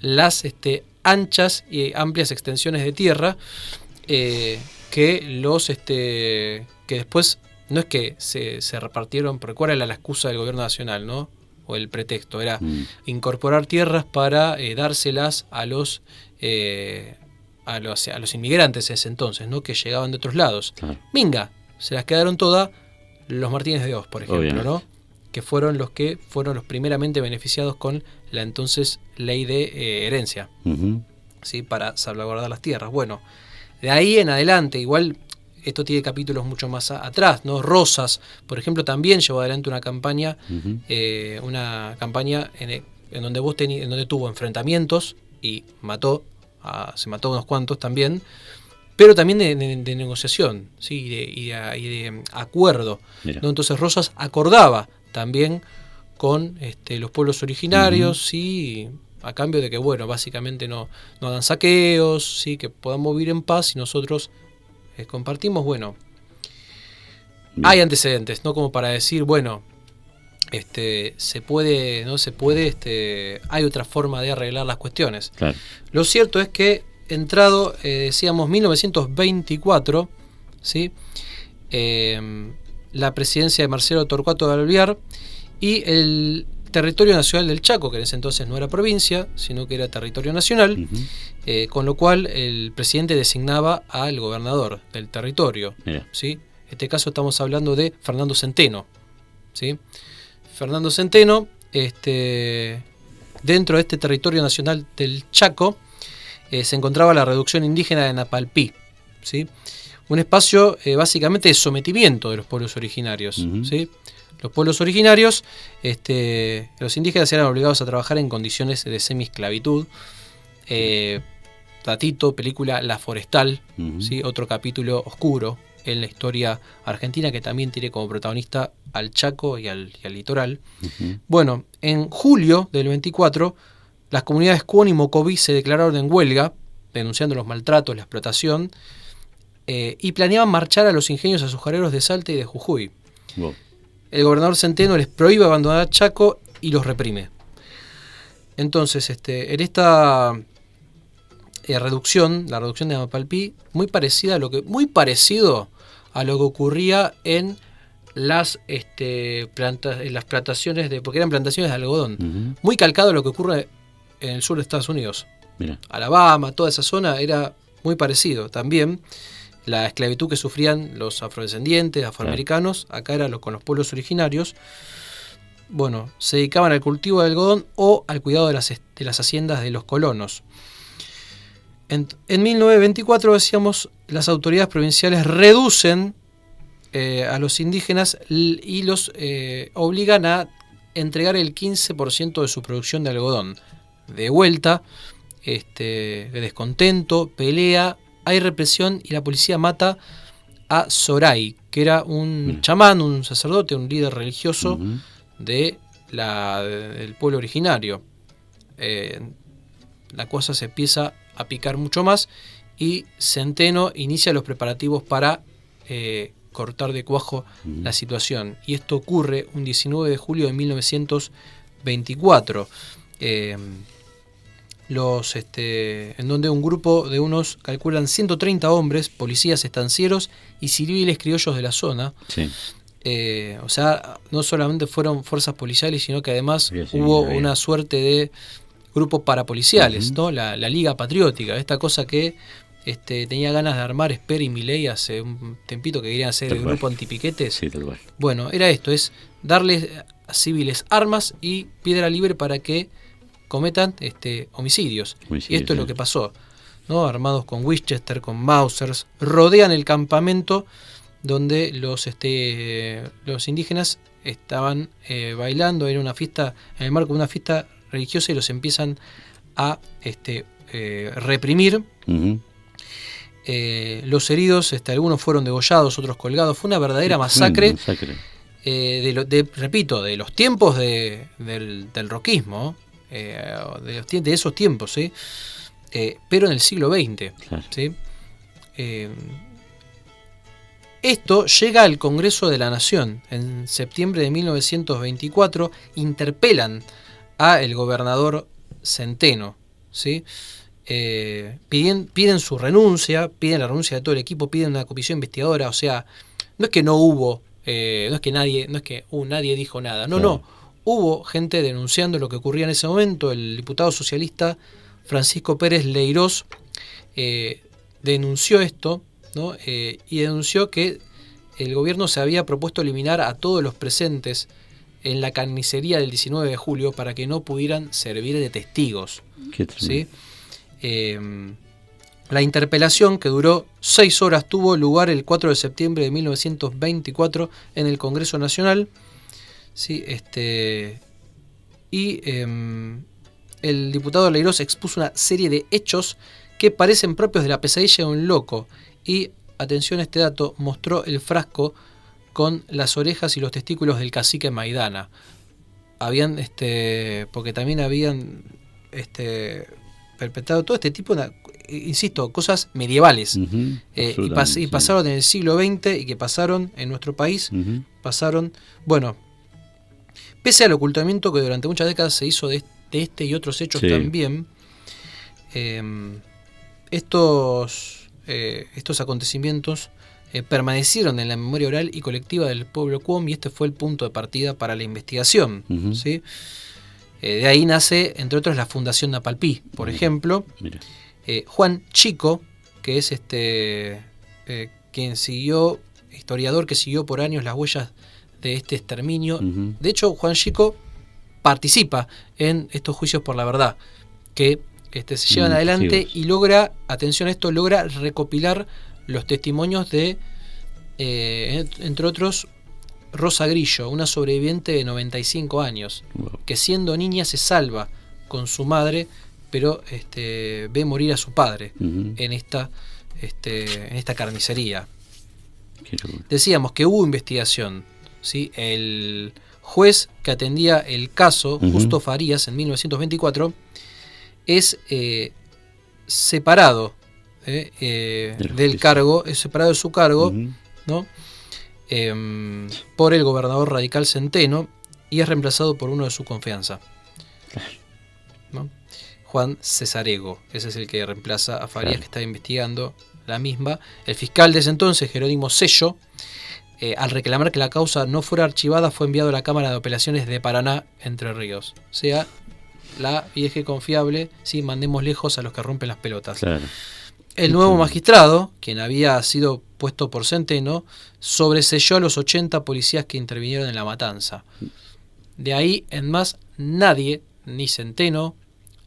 las anchas y amplias extensiones de tierra que después no es que se repartieron, porque cuál era la excusa del gobierno nacional, ¿no? O el pretexto, era incorporar tierras para dárselas a los inmigrantes en ese entonces, ¿no? Que llegaban de otros lados. Claro. Minga, se las quedaron todas los Martínez de Oz, por ejemplo, Obviamente. ¿no? Que fueron los primeramente beneficiados con la entonces ley de herencia, ¿sí? Para salvaguardar las tierras. Bueno, de ahí en adelante, igual esto tiene capítulos mucho más atrás, ¿no? Rosas, por ejemplo, también llevó adelante una campaña en donde tuvo enfrentamientos y se mató unos cuantos también, pero también de negociación, ¿sí? y de acuerdo, ¿no? Entonces Rosas acordaba también con los pueblos originarios, ¿sí? A cambio de que, bueno, básicamente no hagan saqueos, ¿sí? Que podamos vivir en paz y nosotros compartimos. Bueno, hay antecedentes, ¿no? Como para decir, bueno, se puede, hay otra forma de arreglar las cuestiones. Claro. Lo cierto es que entrado, decíamos, 1924, ¿sí? La presidencia de Marcelo Torcuato de Alvear y el territorio nacional del Chaco, que en ese entonces no era provincia, sino que era territorio nacional, con lo cual el presidente designaba al gobernador del territorio, ¿sí? En este caso estamos hablando de Fernando Centeno, ¿sí? Fernando Centeno, dentro de este territorio nacional del Chaco, se encontraba la reducción indígena de Napalpí, ¿sí? Un espacio básicamente de sometimiento de los pueblos originarios, ¿sí? Los pueblos originarios, los indígenas eran obligados a trabajar en condiciones de semi-esclavitud. Datito, película La Forestal, ¿sí? Otro capítulo oscuro en la historia argentina que también tiene como protagonista al Chaco y al litoral. Bueno, en julio del 24, las comunidades Cuón y Mocoví se declararon en huelga, denunciando los maltratos, la explotación, y planeaban marchar a los ingenios azucareros de Salta y de Jujuy. Wow. El gobernador Centeno les prohíbe abandonar Chaco y los reprime. Entonces, en esta reducción, la reducción de Napalpí, muy parecido a lo que ocurría en las plantaciones porque eran plantaciones de algodón, muy calcado a lo que ocurre en el sur de Estados Unidos. Mira. Alabama, toda esa zona era muy parecido. También la esclavitud que sufrían los afrodescendientes, afroamericanos, acá era con los pueblos originarios. Bueno, se dedicaban al cultivo de algodón o al cuidado de las haciendas de los colonos. En 1924, decíamos, las autoridades provinciales reducen a los indígenas y los obligan a entregar el 15% de su producción de algodón. De vuelta, de descontento, pelea, hay represión y la policía mata a Soray, que era un chamán, un sacerdote, un líder religioso del pueblo originario. La cosa se empieza a picar mucho más y Centeno inicia los preparativos para cortar de cuajo la situación. Y esto ocurre un 19 de julio de 1924. En donde un grupo de unos, calculan 130 hombres, policías, estancieros y civiles criollos de la zona. Sí. O sea, no solamente fueron fuerzas policiales, sino que además hubo una suerte de grupos parapoliciales, ¿no? La Liga Patriótica, esta cosa que tenía ganas de armar Esper y Milei hace un tempito, que querían hacer el grupo antipiquetes. Sí, tal cual. Bueno, era esto, es darles a civiles armas y piedra libre para que cometan homicidios. Y esto es lo que pasó, ¿no? Armados con Winchester, con Mausers, rodean el campamento donde los indígenas estaban bailando. Era una fiesta, en el marco de una fiesta religiosa, y los empiezan a reprimir. Los heridos, algunos fueron degollados, otros colgados. Fue una verdadera masacre. Repito, de los tiempos del roquismo, de esos tiempos, ¿sí? Pero en el siglo XX. Claro. ¿Sí? Esto llega al Congreso de la Nación. En septiembre de 1924 interpelan a el gobernador Centeno, ¿sí? Piden su renuncia, piden la renuncia de todo el equipo, piden una comisión investigadora. O sea, no es que no hubo, no es que nadie dijo nada. No, claro. no. Hubo gente denunciando lo que ocurría en ese momento. El diputado socialista Francisco Pérez Leirós denunció esto, ¿no? Y denunció que el gobierno se había propuesto eliminar a todos los presentes en la carnicería del 19 de julio para que no pudieran servir de testigos. Qué ¿sí? La interpelación, que duró 6 horas, tuvo lugar el 4 de septiembre de 1924 en el Congreso Nacional. ¿Sí? El diputado Leirós expuso una serie de hechos que parecen propios de la pesadilla de un loco. Y, atención a este dato, mostró el frasco con las orejas y los testículos del cacique Maidana. Habían, porque también habían perpetrado todo este tipo de, insisto, cosas medievales. Uh-huh, y pasaron en el siglo XX y que pasaron en nuestro país. Uh-huh. Pasaron, bueno, pese al ocultamiento que durante muchas décadas se hizo de este y otros hechos también, estos acontecimientos permanecieron en la memoria oral y colectiva del pueblo cuom, y este fue el punto de partida para la investigación. Uh-huh. ¿Sí? De ahí nace, entre otros, la Fundación Napalpí, por ejemplo. Mira. Juan Chico, que es quien siguió, historiador que siguió por años las huellas de este exterminio. Uh-huh. De hecho, Juan Chico participa en estos juicios por la verdad, que se llevan adelante y logra, atención a esto, logra recopilar los testimonios de, entre otros, Rosa Grillo, una sobreviviente de 95 años, wow, que siendo niña se salva con su madre, pero ve morir a su padre uh-huh, en esta carnicería. qué locura. Decíamos que hubo investigación, ¿sí? El juez que atendía el caso, uh-huh, Justo Farías, en 1924, es separado del cargo, es separado de su cargo, uh-huh, ¿no? Por el gobernador radical Centeno, y es reemplazado por uno de su confianza, ¿no? Juan Cesarego, ese es el que reemplaza a Farías, que está investigando la misma. El fiscal de ese entonces, Jerónimo Sello, al reclamar que la causa no fuera archivada, fue enviado a la Cámara de Apelaciones de Paraná, Entre Ríos. O sea, la vieja y confiable, sí, mandemos lejos a los que rompen las pelotas. Claro. El nuevo magistrado, quien había sido puesto por Centeno, sobreseyó a los 80 policías que intervinieron en la matanza. De ahí en más, nadie, ni Centeno,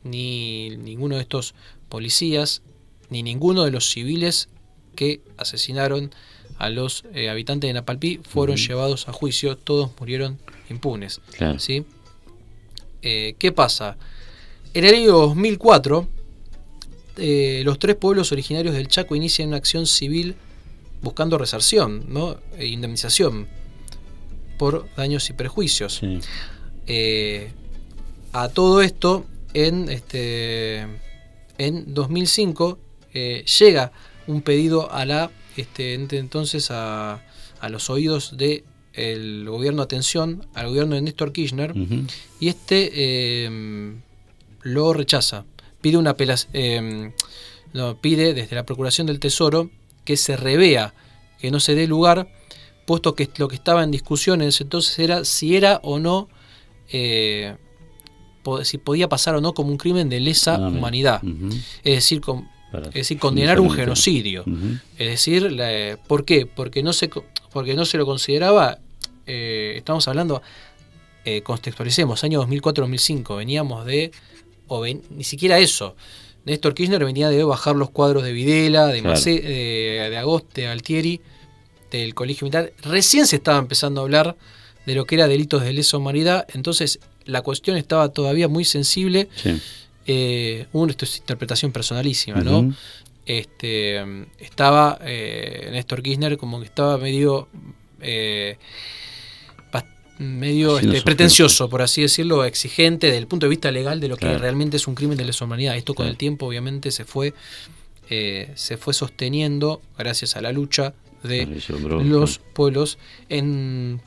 ni ninguno de estos policías, ni ninguno de los civiles que asesinaron a los habitantes de Napalpí fueron llevados a juicio. Todos murieron impunes. Claro. ¿Sí? ¿Qué pasa? En el año 2004, los 3 pueblos originarios del Chaco inician una acción civil buscando resarción, ¿no? Indemnización por daños y perjuicios. Sí. A todo esto, en 2005 llega un pedido a entonces a los oídos de el gobierno, atención, al gobierno de Néstor Kirchner, uh-huh, y lo rechaza. Pide una apelación, pide desde la Procuración del Tesoro que se revea, que no se dé lugar, puesto que lo que estaba en discusión en ese entonces era si era o no, si podía pasar o no como un crimen de lesa humanidad. Uh-huh. Es decir, condenar un genocidio. Uh-huh. Es decir, ¿por qué? Porque no se lo consideraba, estamos hablando, contextualicemos, año 2004-2005, veníamos ni siquiera eso. Néstor Kirchner venía de bajar los cuadros de Videla, de claro, de Agoste, de Altieri, del Colegio Militar. Recién se estaba empezando a hablar de lo que era delitos de lesa humanidad, entonces la cuestión estaba todavía muy sensible. Sí. Esto es interpretación personalísima, uh-huh, ¿no? Estaba Néstor Kirchner como que estaba medio pretencioso, por así decirlo, exigente desde el punto de vista legal de lo que realmente es un crimen de lesa humanidad. Esto con el tiempo obviamente se fue sosteniendo gracias a la lucha de los pueblos. En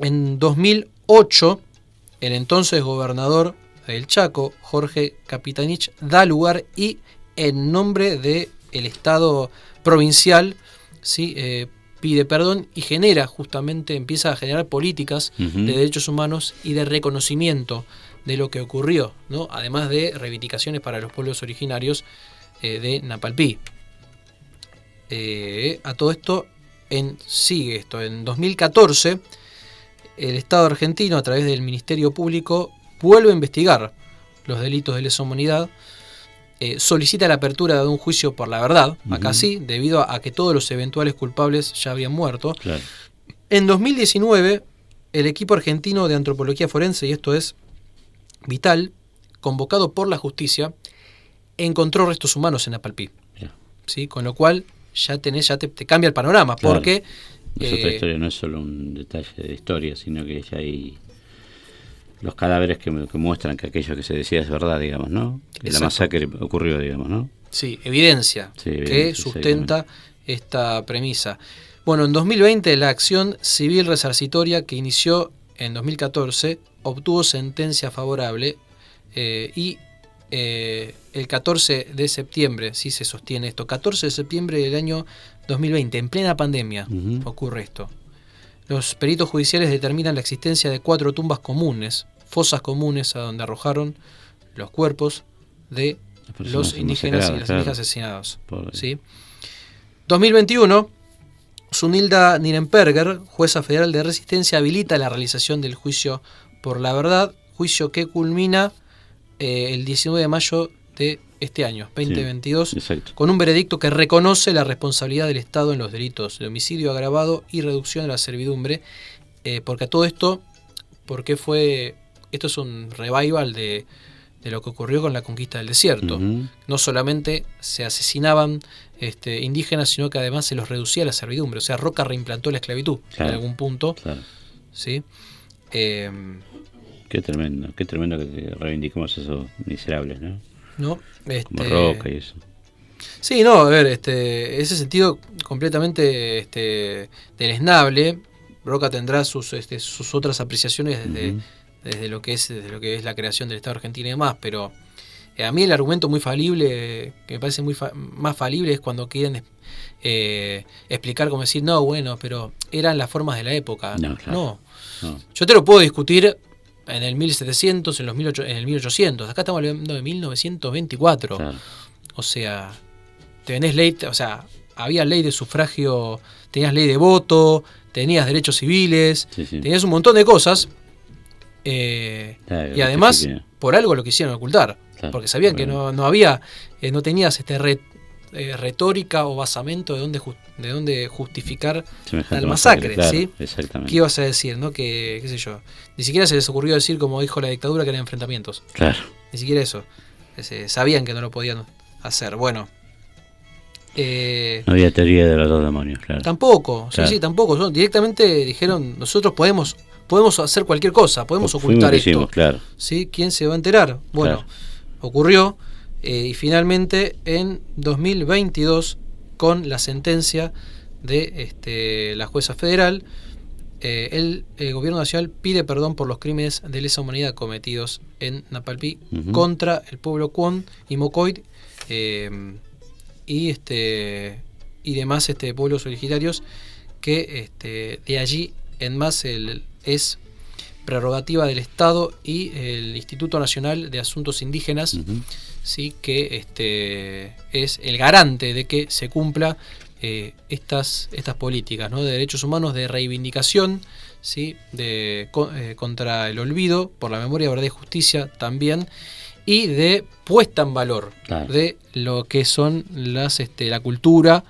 2008, el entonces gobernador del Chaco, Jorge Capitanich, da lugar y en nombre del Estado provincial, ¿sí? Pide perdón y empieza a generar políticas de derechos humanos y de reconocimiento de lo que ocurrió, ¿no? Además de reivindicaciones para los pueblos originarios de Napalpí. A todo esto, sigue esto. En 2014, el Estado argentino, a través del Ministerio Público, vuelve a investigar los delitos de lesa humanidad, solicita la apertura de un juicio por la verdad, acá sí, debido a que todos los eventuales culpables ya habrían muerto. Claro. En 2019, el equipo argentino de antropología forense, y esto es vital, convocado por la justicia, encontró restos humanos en Napalpí. ¿Sí? Con lo cual ya te cambia el panorama, claro. Porque es otra historia, no es solo un detalle de historia, sino que ya hay los cadáveres que muestran que aquello que se decía es verdad, digamos, ¿no? Que la masacre ocurrió, digamos, ¿no? Sí, evidencia que sustenta esta premisa. Bueno, en 2020 la acción civil resarcitoria que inició en 2014 obtuvo sentencia favorable y el 14 de septiembre, sí se sostiene esto, 14 de septiembre del año 2020, en plena pandemia, ocurre esto. Los peritos judiciales determinan la existencia de 4 tumbas comunes, fosas comunes a donde arrojaron los cuerpos de los indígenas y las indígenas asesinados. ¿Sí? 2021, Zunilda Nirenberger, jueza federal de Resistencia, habilita la realización del juicio por la verdad, juicio que culmina el 19 de mayo de este año, 2022, con un veredicto que reconoce la responsabilidad del Estado en los delitos de homicidio agravado y reducción de la servidumbre, porque a todo esto, esto es un revival de lo que ocurrió con la conquista del desierto. No solamente se asesinaban indígenas, sino que además se los reducía a la servidumbre. O sea, Roca reimplantó la esclavitud en algún punto. ¿Sí? Qué tremendo que reivindiquemos esos miserables, ¿no? Como Roca y eso. Sí, no, a ver, ese sentido completamente deleznable. Roca tendrá sus otras apreciaciones desde lo que es la creación del Estado argentino y demás, pero a mí el argumento muy falible, que me parece más falible, es cuando quieren explicar, como decir, no, bueno, pero eran las formas de la época. No. Yo te lo puedo discutir en el 1700, en el 1800. Acá estamos hablando de 1924. Claro. O sea, tenés ley, o sea, había ley de sufragio, tenías ley de voto, tenías derechos civiles, tenías un montón de cosas. Y además, por algo lo quisieron ocultar. Claro, porque sabían que no había, no tenías retórica o basamento de dónde justificar la masacre, claro, ¿sí? Exactamente. ¿Qué ibas a decir, no? Que, qué sé yo, ni siquiera se les ocurrió decir, como dijo la dictadura, que eran enfrentamientos. Claro. Ni siquiera eso. Sabían que no lo podían hacer. Bueno. No había teoría de los dos demonios, claro. Tampoco, claro. Sí, tampoco. Directamente dijeron, nosotros podemos hacer cualquier cosa, podemos ocultar esto. Claro. ¿Sí? ¿Quién se va a enterar? Bueno, ocurrió. Y finalmente en 2022, con la sentencia de la jueza federal, el gobierno nacional pide perdón por los crímenes de lesa humanidad cometidos en Napalpí contra el pueblo Cuón y Mocoit y demás pueblos originarios, que de allí en más es prerrogativa del Estado y el Instituto Nacional de Asuntos Indígenas, ¿sí? Que es el garante de que se cumpla estas políticas, ¿no? De derechos humanos, de reivindicación, ¿sí? Contra el olvido, por la memoria, verdad y justicia también, y de puesta en valor de lo que son la cultura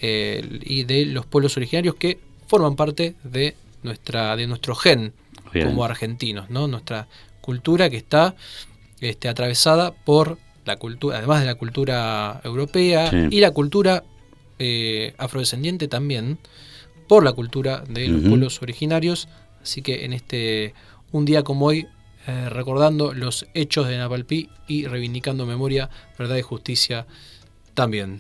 y de los pueblos originarios que forman parte de nuestro gen. Bien. Como argentinos, ¿no? Nuestra cultura que está atravesada por la cultura, además de la cultura europea y la cultura afrodescendiente también, por la cultura de los pueblos originarios. Así que en un día como hoy, recordando los hechos de Napalpí y reivindicando memoria, verdad y justicia también.